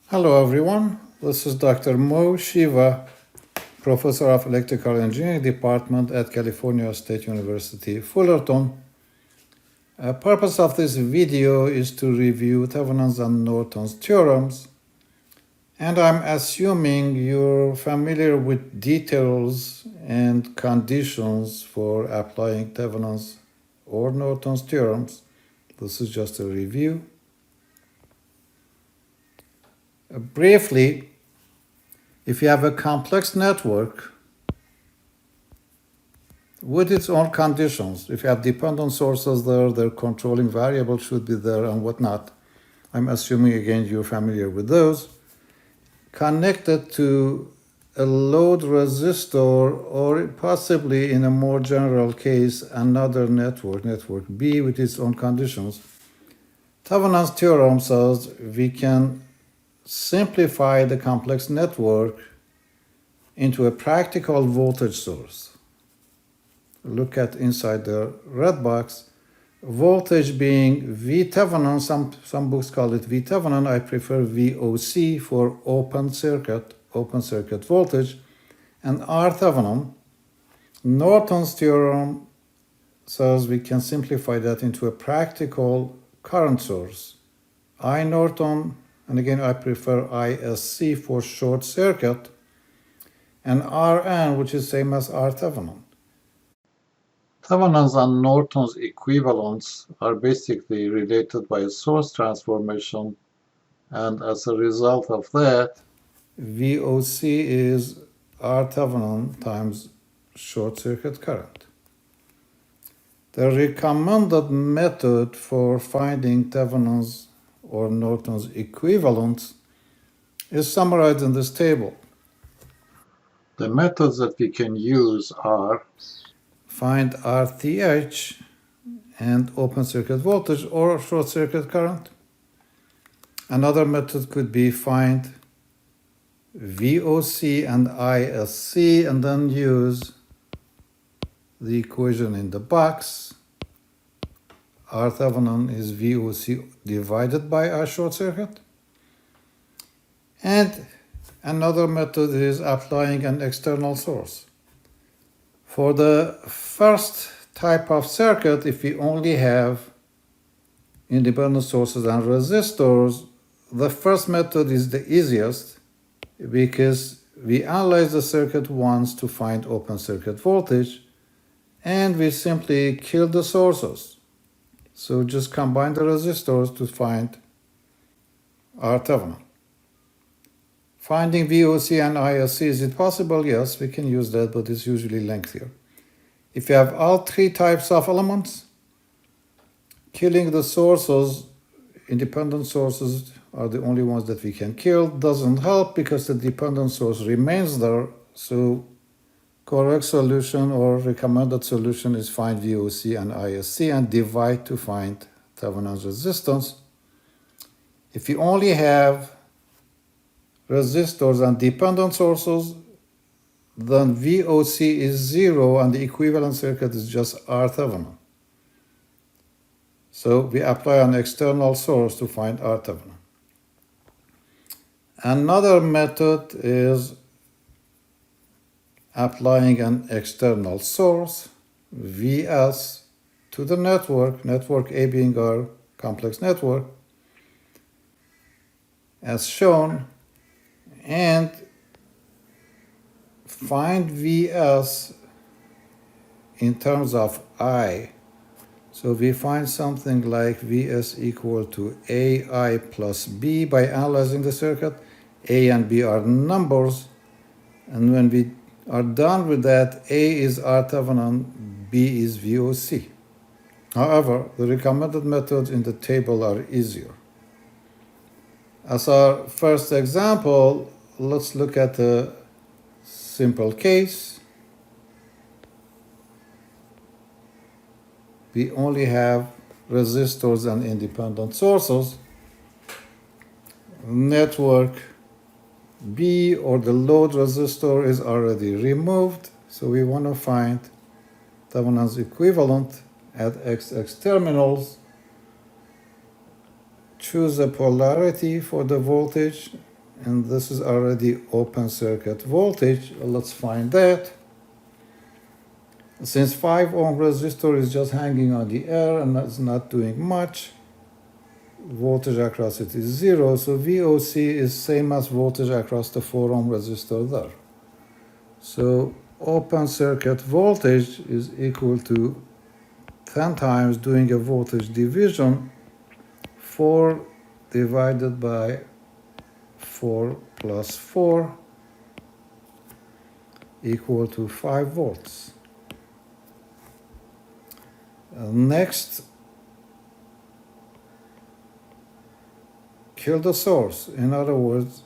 Hello everyone, this is Dr. Mo Shiva, Professor of Electrical Engineering Department at California State University, Fullerton. The purpose of this video is to review Thevenin's and Norton's theorems, and I'm assuming you're familiar with details and conditions for applying Thevenin's or Norton's theorems. This is just a review. Briefly, if you have a complex network with its own conditions, if you have dependent sources there, their controlling variable should be there and whatnot. I'm assuming, again, you're familiar with those. Connected to a load resistor, or possibly in a more general case, another network, network B, with its own conditions. Thevenin's theorem says we can simplify the complex network into a practical voltage source. Look at inside the red box. Voltage being V Thevenin, some books call it V Thevenin. I prefer VOC for open circuit voltage, and R Thevenin. Norton's theorem says we can simplify that into a practical current source. I Norton, and again I prefer ISC for short circuit, and Rn, which is same as R Thevenin. Thevenin's and Norton's equivalents are basically related by a source transformation, and as a result of that, VOC is R Thevenin times short circuit current. The recommended method for finding Thevenin's or Norton's equivalents is summarized in this table. The methods that we can use are find RTH and open circuit voltage or short circuit current. Another method could be find VOC and ISC and then use the equation in the box. R Thevenin is VOC divided by R short circuit. And another method is applying an external source. For the first type of circuit, if we only have independent sources and resistors, the first method is the easiest because we analyze the circuit once to find open circuit voltage, and we simply kill the sources. So just combine the resistors to find R Thevenin. Finding VOC and ISC, is it possible? Yes, we can use that, but it's usually lengthier. If you have all three types of elements, killing the sources, independent sources are the only ones that we can kill, doesn't help because the dependent source remains there. So correct solution or recommended solution is find VOC and ISC and divide to find Thevenin's resistance. If you only have resistors and dependent sources, then VOC is 0 and the equivalent circuit is just R Thevenin. So we apply an external source to find R Thevenin. Another method is applying an external source, VS, to the network A being our complex network, as shown, and find VS in terms of I. So we find something like Vs equal to AI plus B by analyzing the circuit. A and B are numbers, and when we are done with that, A is R Thevenin, B is VOC. However, the recommended methods in the table are easier. As our first example, let's look at a simple case. We only have resistors and independent sources. Network B, or the load resistor, is already removed, so we want to find Thevenin's equivalent at XX terminals. Choose a polarity for the voltage. and this is already open circuit voltage. Let's find that. Since 5 ohm resistor is just hanging on the air and it's not doing much, voltage across it is 0, so VOC is same as voltage across the 4 ohm resistor there. So open circuit voltage is equal to 10 times doing a voltage division, 4 divided by 4 plus 4 equal to 5 volts. Next, kill the source. In other words,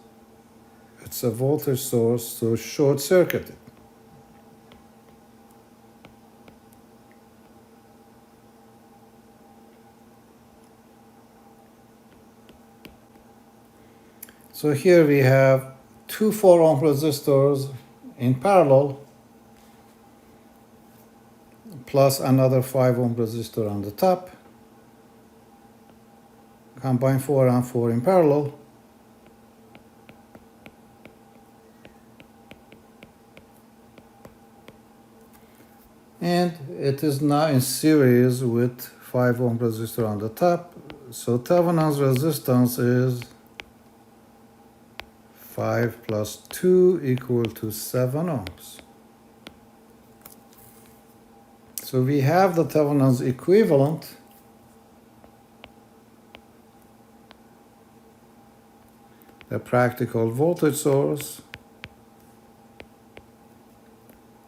it's a voltage source, so short circuit it. So here we have two 4 ohm resistors in parallel, plus another 5 ohm resistor on the top. Combine 4 and 4 in parallel. And it is now in series with 5 ohm resistor on the top. So Thevenin's resistance is 5 plus 2 equal to 7 ohms. So we have the Thevenin's equivalent. A practical voltage source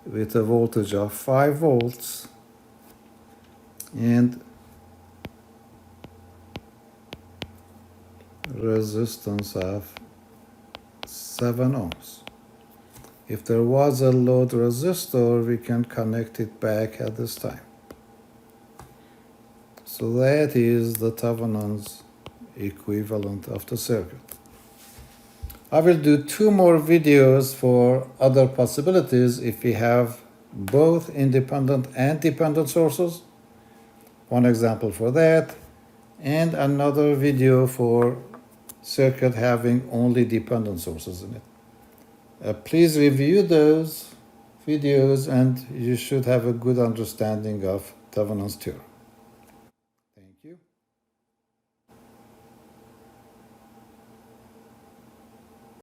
with a voltage of 5 volts and resistance of 7 ohms. If there was a load resistor, we can connect it back at this time. So that is the Thevenin's equivalent of the circuit. I will do 2 more videos for other possibilities if we have both independent and dependent sources. One example for that, and another video for circuit having only dependent sources in it. Please review those videos and you should have a good understanding of Thevenin's theorem.